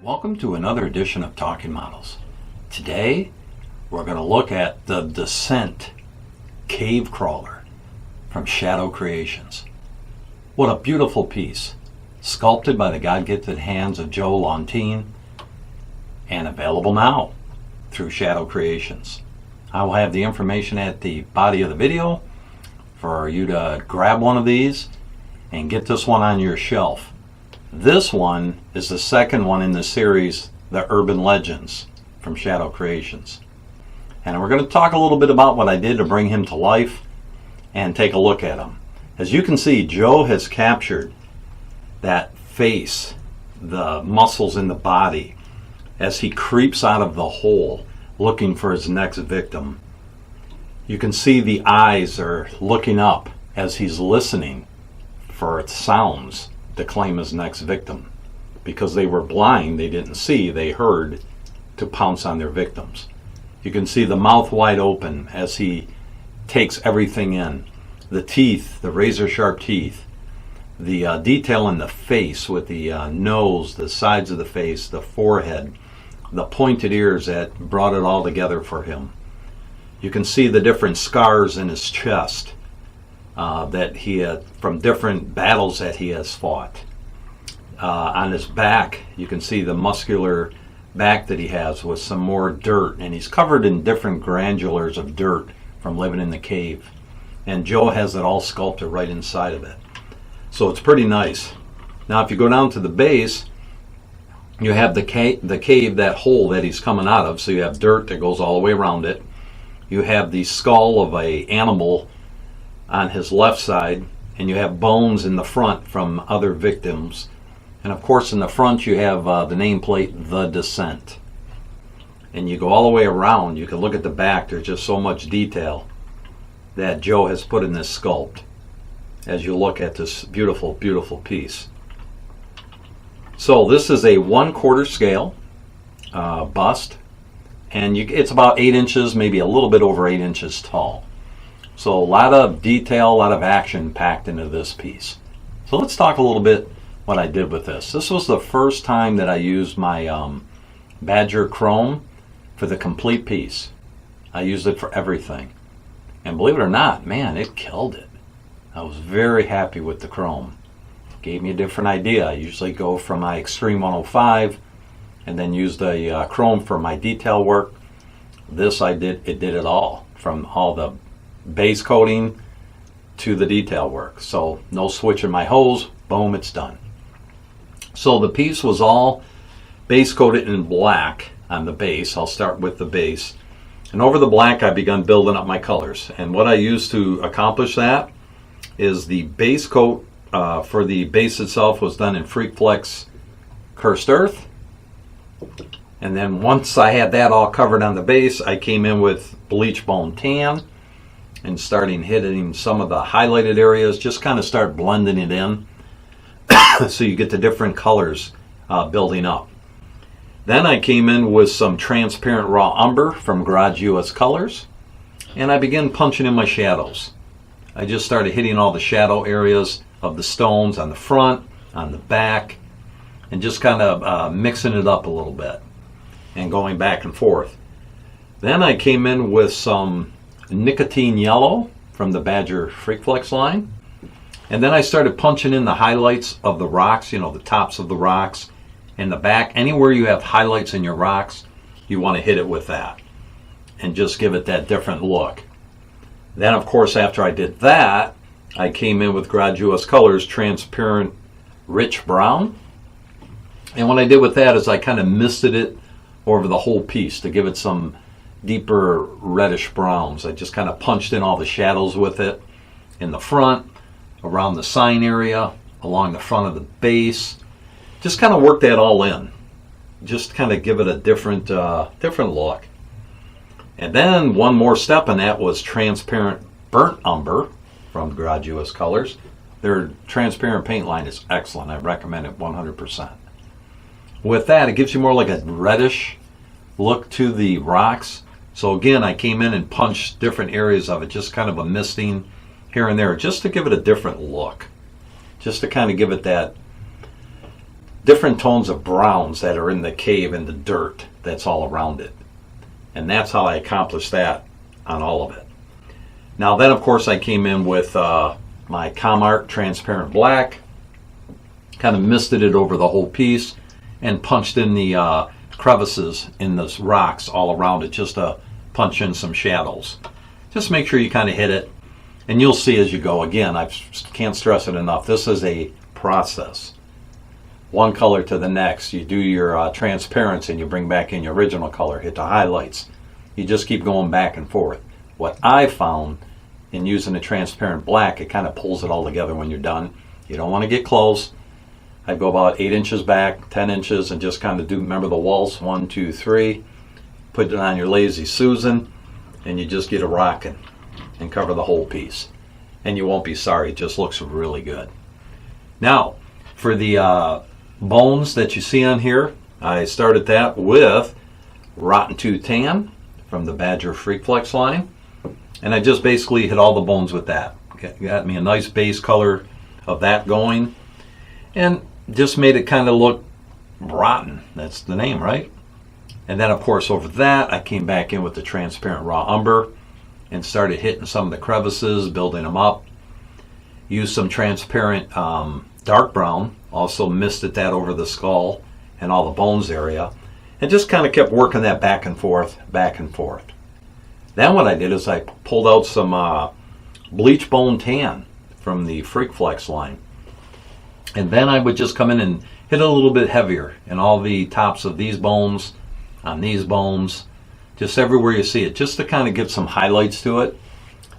Welcome to another edition of Talking Models. Today we're going to look at the Descent Cave Crawler from Shadow Creations. What a beautiful piece, sculpted by the God-gifted hands of Joe Laudati and available now through Shadow Creations. I will have the information at the body of the video for you to grab one of these and get this one on your shelf. This one is the second one in the series, the Urban Legends from Shadow Creations. And we're going to talk a little bit about what I did to bring him to life and take a look at him. As you can see, Joe has captured that face, the muscles in the body, as he creeps out of the hole looking for his next victim. You can see the eyes are looking up as he's listening for sounds to claim his next victim. Because they were blind, they didn't see, they heard to pounce on their victims. You can see the mouth wide open as he takes everything in. The teeth, the razor sharp teeth, the detail in the face with the nose, the sides of the face, the forehead, the pointed ears that brought it all together for him. You can see the different scars in his chest that he had from different battles that he has fought. On his back, you can see the muscular back that he has with some more dirt, and he's covered in different granulars of dirt from living in the cave. And Joe has it all sculpted right inside of it. So it's pretty nice. Now if you go down to the base, you have the cave, that hole that he's coming out of, so you have dirt that goes all the way around it. You have the skull of an animal on his left side, and you have bones in the front from other victims. And of course in the front you have the nameplate, The Descent. And you go all the way around, you can look at the back, there's just so much detail that Joe has put in this sculpt as you look at this beautiful, beautiful piece. So this is a 1/4 scale bust, and it's about 8 inches, maybe a little bit over 8 inches tall. So a lot of detail, a lot of action packed into this piece. So let's talk a little bit what I did with this. This was the first time that I used my Badger Chrome for the complete piece. I used it for everything. And believe it or not, man, it killed it. I was very happy with the Chrome. Gave me a different idea. I usually go from my Extreme 105 and then use the Chrome for my detail work. This it did it all, from all the base coating to the detail work. So no switching my hose, boom, it's done. So the piece was all base coated in black on the base. I'll start with the base. And over the black I begun building up my colors. And what I used to accomplish that is the base coat for the base itself was done in Freak Flex Cursed Earth. And then once I had that all covered on the base, I came in with Bleach Bone Tan and starting hitting some of the highlighted areas, just kind of start blending it in so you get the different colors building up. Then I came in with some transparent raw umber from Garage US Colors, and I began punching in my shadows. I just started hitting all the shadow areas of the stones on the front, on the back, and just kind of mixing it up a little bit and going back and forth. Then I came in with some Nicotine Yellow from the Badger Freak Flex line, and then I started punching in the highlights of the rocks, you know, the tops of the rocks and the back. Anywhere you have highlights in your rocks, you want to hit it with that and just give it that different look. Then of course after I did that, I came in with Garage US Colors Transparent Rich Brown, and what I did with that is I kind of misted it over the whole piece to give it some deeper reddish browns. I just kind of punched in all the shadows with it in the front, around the sign area, along the front of the base. Just kind of work that all in. Just kind of give it a different look. And then one more step in that was Transparent Burnt Umber from Garage US Colors. Their transparent paint line is excellent. I recommend it 100%. With that, it gives you more like a reddish look to the rocks. So again, I came in and punched different areas of it, just kind of a misting here and there, just to give it a different look. Just to kind of give it that different tones of browns that are in the cave and the dirt that's all around it. And that's how I accomplished that on all of it. Now then, of course, I came in with my Comart transparent black, kind of misted it over the whole piece, and punched in the crevices in the rocks all around it, just to punch in some shadows. Just make sure you kind of hit it, and you'll see as you go. Again, I can't stress it enough. This is a process. One color to the next. You do your transparents and you bring back in your original color, hit the highlights. You just keep going back and forth. What I found in using the transparent black, it kind of pulls it all together when you're done. You don't want to get close. I go about 8 inches back, 10 inches, and just kind of do, remember the waltz, 1, 2, 3. Put it on your Lazy Susan, and you just get it rocking and cover the whole piece. And you won't be sorry, it just looks really good. Now, for the bones that you see on here, I started that with Rotten Tooth Tan from the Badger Freak Flex line, and I just basically hit all the bones with that. Got me a nice base color of that going, and just made it kind of look rotten. That's the name, right? And then of course over that I came back in with the transparent raw umber and started hitting some of the crevices, building them up. Used some transparent dark brown, also misted that over the skull and all the bones area, and just kind of kept working that back and forth, back and forth. Then what I did is I pulled out some bleach bone tan from the Freak Flex line, and then I would just come in and hit it a little bit heavier in all the tops of these bones, on these bones, just everywhere you see it, just to kind of give some highlights to it.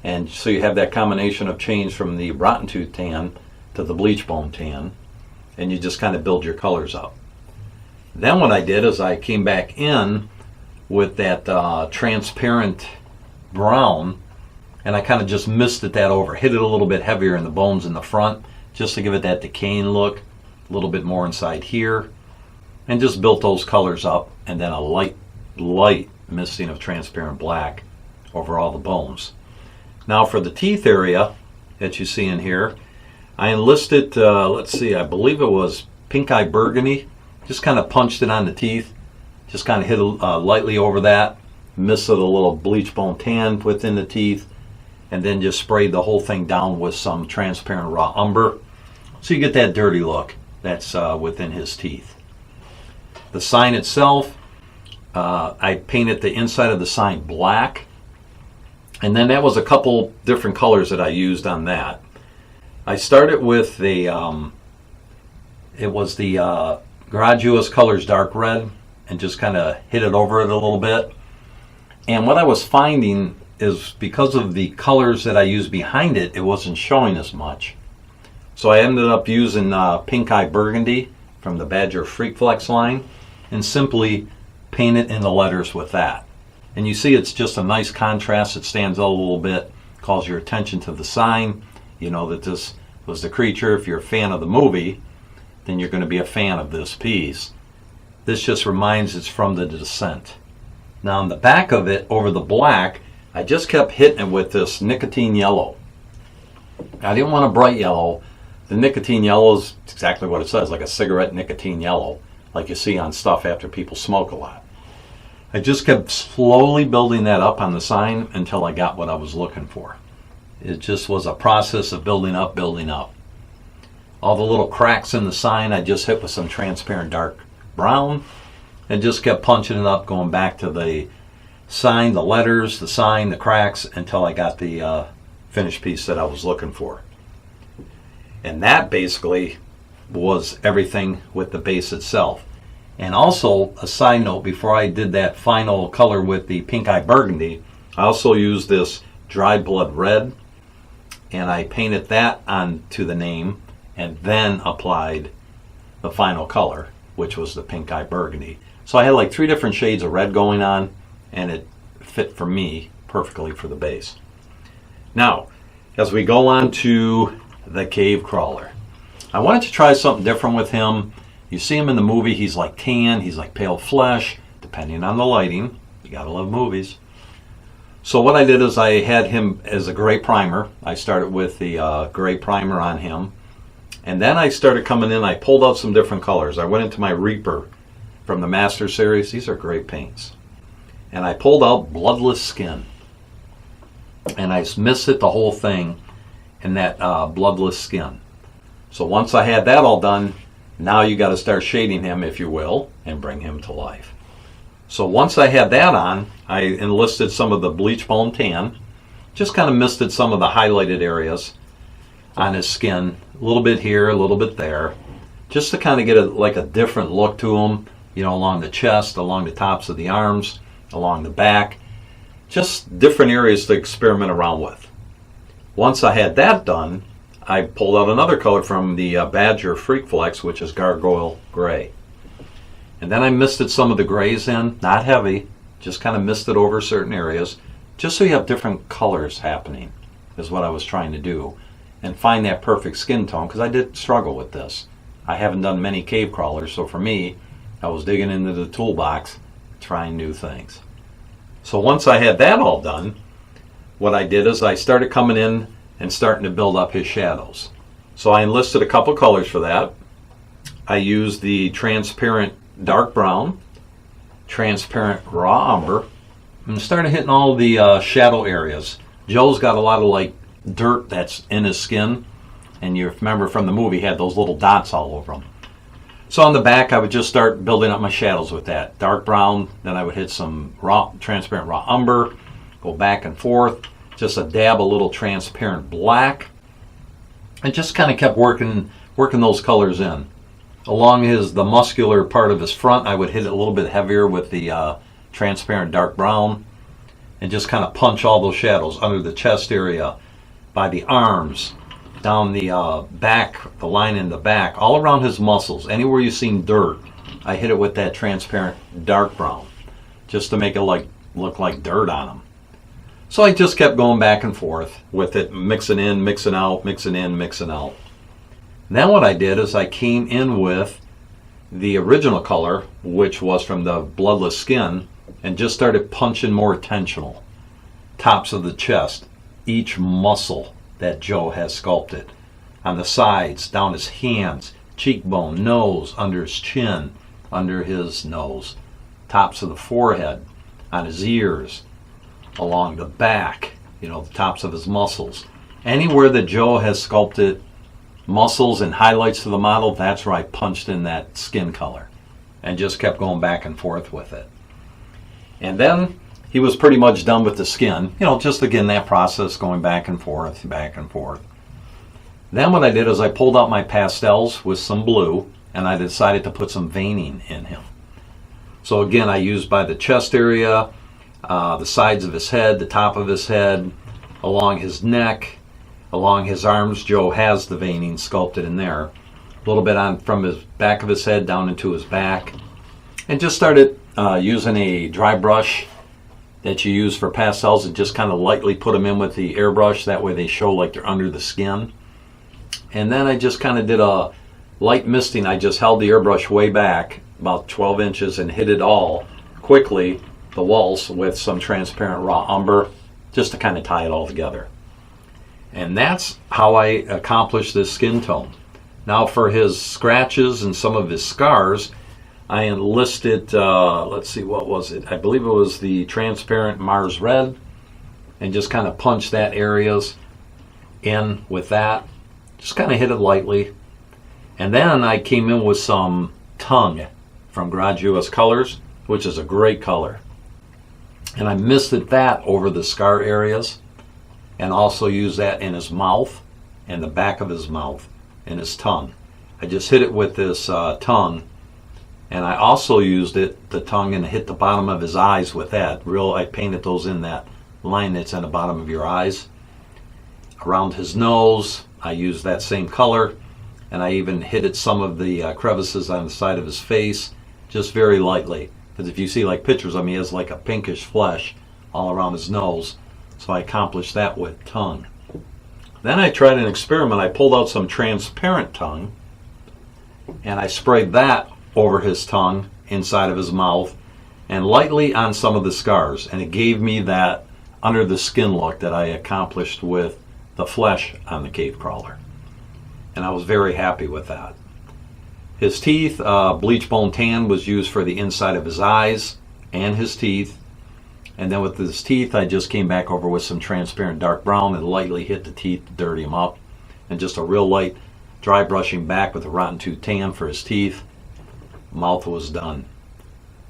And so you have that combination of change from the Rotten Tooth Tan to the bleach bone tan, and you just kind of build your colors up. Then what I did is I came back in with that transparent brown, and I kind of just misted that over, hit it a little bit heavier in the bones in the front, just to give it that decaying look, a little bit more inside here, and just built those colors up, and then a light misting of transparent black over all the bones. Now for the teeth area that you see in here, I enlisted, let's see, I believe it was pink eye burgundy, just kind of punched it on the teeth, just kind of hit lightly over that, misted a little bleach bone tan within the teeth, and then just sprayed the whole thing down with some transparent raw umber, so you get that dirty look that's within his teeth. The sign itself, I painted the inside of the sign black, and then that was a couple different colors that I used on that. I started with the, it was the Graduous Colors Dark Red, and just kind of hit it over it a little bit. And what I was finding is because of the colors that I used behind it, it wasn't showing as much. So I ended up using Pink Eye Burgundy from the Badger Freak Flex line, and simply paint it in the letters with that. And you see it's just a nice contrast. It stands out a little bit, calls your attention to the sign. You know that this was the creature. If you're a fan of the movie, then you're going to be a fan of this piece. This just reminds it's from The Descent. Now on the back of it, over the black, I just kept hitting it with this Nicotine Yellow. I didn't want a bright yellow. The Nicotine Yellow is exactly what it says, like a cigarette nicotine yellow, like you see on stuff after people smoke a lot. I just kept slowly building that up on the sign until I got what I was looking for. It just was a process of building up, building up. All the little cracks in the sign I just hit with some transparent dark brown, and just kept punching it up, going back to the sign, the letters, the sign, the cracks, until I got the finished piece that I was looking for. And that basically was everything with the base itself. And also, a side note, before I did that final color with the Pink Eye Burgundy, I also used this Dried Blood Red, and I painted that onto the name, and then applied the final color, which was the Pink Eye Burgundy. So I had like 3 different shades of red going on, and it fit for me perfectly for the base. Now, as we go on to the cave crawler, I wanted to try something different with him. You see him in the movie, he's like tan, he's like pale flesh, depending on the lighting. You gotta love movies. So what I did is I had him as a gray primer. I started with the gray primer on him, And then I started coming in, I pulled out some different colors. I went into my Reaper from the Master Series. These are great paints. And I pulled out Bloodless Skin. And I misted the whole thing in that Bloodless Skin. So once I had that all done, now you got to start shading him, if you will, and bring him to life. So once I had that on, I enlisted some of the Bleach Bone Tan. Just kind of misted some of the highlighted areas on his skin. A little bit here, a little bit there. Just to kind of get a different look to him, you know, along the chest, along the tops of the arms, along the back. Just different areas to experiment around with. Once I had that done, I pulled out another color from the Badger Freak Flex, which is Gargoyle Gray. And then I misted some of the grays in, not heavy, just kind of misted over certain areas, just so you have different colors happening, is what I was trying to do. And find that perfect skin tone, because I did struggle with this. I haven't done many cave crawlers, so for me, I was digging into the toolbox, trying new things. So once I had that all done, what I did is I started coming in and starting to build up his shadows. So I enlisted a couple colors for that. I used the transparent dark brown, transparent raw umber, and started hitting all the shadow areas. Joe's got a lot of like dirt that's in his skin, and you remember from the movie he had those little dots all over him. So on the back I would just start building up my shadows with that dark brown, then I would hit some raw, transparent raw umber, go back and forth, just a dab a little transparent black, and just kind of kept working those colors in. Along the muscular part of his front, I would hit it a little bit heavier with the transparent dark brown, and just kind of punch all those shadows under the chest area, by the arms, down the back, the line in the back, all around his muscles. Anywhere you've seen dirt, I hit it with that transparent dark brown, just to make it look like dirt on him. So I just kept going back and forth with it, mixing in, mixing out, mixing in, mixing out. Then what I did is I came in with the original color, which was from the Bloodless Skin, and just started punching more intentional. Tops of the chest, each muscle that Joe has sculpted. On the sides, down his hands, cheekbone, nose, under his chin, under his nose. Tops of the forehead, on his ears, along the back, you know, the tops of his muscles. Anywhere that Joe has sculpted muscles and highlights to the model, that's where I punched in that skin color and just kept going back and forth with it. And then he was pretty much done with the skin, you know, just again that process going back and forth, back and forth. Then what I did is I pulled out my pastels with some blue, and I decided to put some veining in him. So again, I used by the chest area, the sides of his head, the top of his head, along his neck, along his arms. Joe has the veining sculpted in there. A little bit on from his back of his head down into his back. And just started using a dry brush that you use for pastels and just kind of lightly put them in with the airbrush. That way they show like they're under the skin. And then I just kind of did a light misting. I just held the airbrush way back, about 12 inches, and hit it all quickly, the walls, with some transparent raw umber, just to kind of tie it all together. And that's how I accomplished this skin tone. Now for his scratches and some of his scars, I enlisted, let's see, what was it? I believe it was the transparent Mars Red, and just kind of punched that areas in with that. Just kind of hit it lightly. And then I came in with some Tongue from Garage US Colors, which is a great color. And I misted that over the scar areas, and also used that in his mouth, and the back of his mouth, and his tongue. I just hit it with this tongue, and I also used the tongue, and hit the bottom of his eyes with that. I painted those in that line that's in the bottom of your eyes. Around his nose, I used that same color, and I even hit it some of the crevices on the side of his face, just very lightly. Because if you see like pictures of him, he has like a pinkish flesh all around his nose. So I accomplished that with tongue. Then I tried an experiment. I pulled out some transparent tongue, and I sprayed that over his tongue, inside of his mouth, and lightly on some of the scars. And it gave me that under the skin look that I accomplished with the flesh on the cave crawler. and I was very happy with that. His teeth, bleach bone tan was used for the inside of his eyes and his teeth. And then with his teeth, I just came back over with some transparent dark brown and lightly hit the teeth to dirty them up. And just a real light dry brushing back with a rotten tooth tan for his teeth. Mouth was done.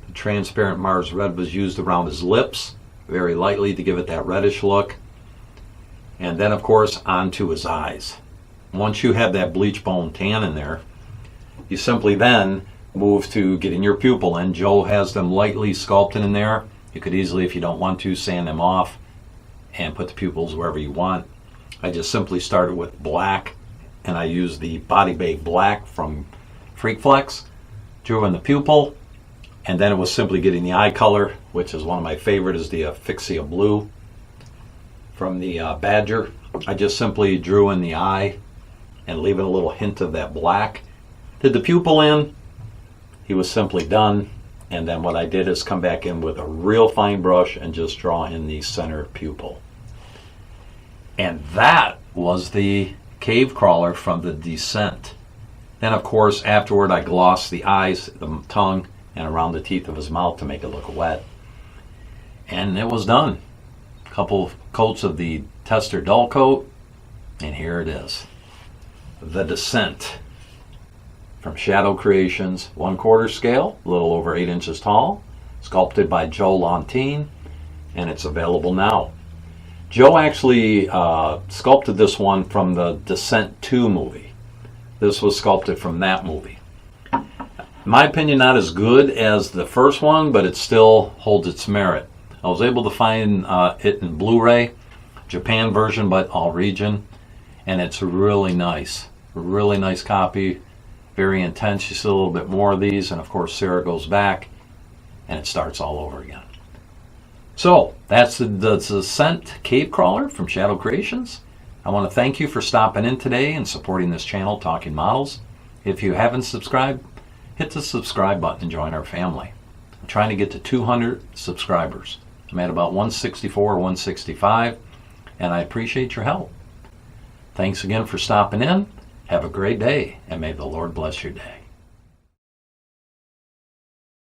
The transparent Mars red was used around his lips, very lightly to give it that reddish look. And then, of course, onto his eyes. Once you have that bleach bone tan in there, you simply then move to getting your pupil in. Joe has them lightly sculpted in there. You could easily, if you don't want to, sand them off and put the pupils wherever you want. I just simply started with black, and I used the Body Bake Black from Freakflex, drew in the pupil, and then it was simply getting the eye color, which is one of my favorite, is the Asphyxia Blue from the Badger. I just simply drew in the eye and leaving a little hint of that black. Did the pupil in, he was simply done. And then what I did is come back in with a real fine brush and just draw in the center pupil. And that was the cave crawler from the Descent. Then, of course, afterward I glossed the eyes, the tongue, and around the teeth of his mouth to make it look wet. And it was done. A couple of coats of the Tester Dull Coat, and here it is. The Descent from Shadow Creations, 1/4 scale, a little over 8 inches tall, sculpted by Joe Laudati, and it's available now. Joe actually sculpted this one from the Descent 2 movie. This was sculpted from that movie. In my opinion, not as good as the first one, but it still holds its merit. I was able to find it in Blu-ray, Japan version, but all region, and it's really nice copy. Very intense. You see a little bit more of these, and of course Sarah goes back and it starts all over again. So that's the Descent Cave Crawler from Shadow Creations. I want to thank you for stopping in today and supporting this channel, Talking Models. If you haven't subscribed, hit the subscribe button and join our family. I'm trying to get to 200 subscribers. I'm at about 164 or 165, and I appreciate your help. Thanks again for stopping in. Have a great day, and may the Lord bless your day.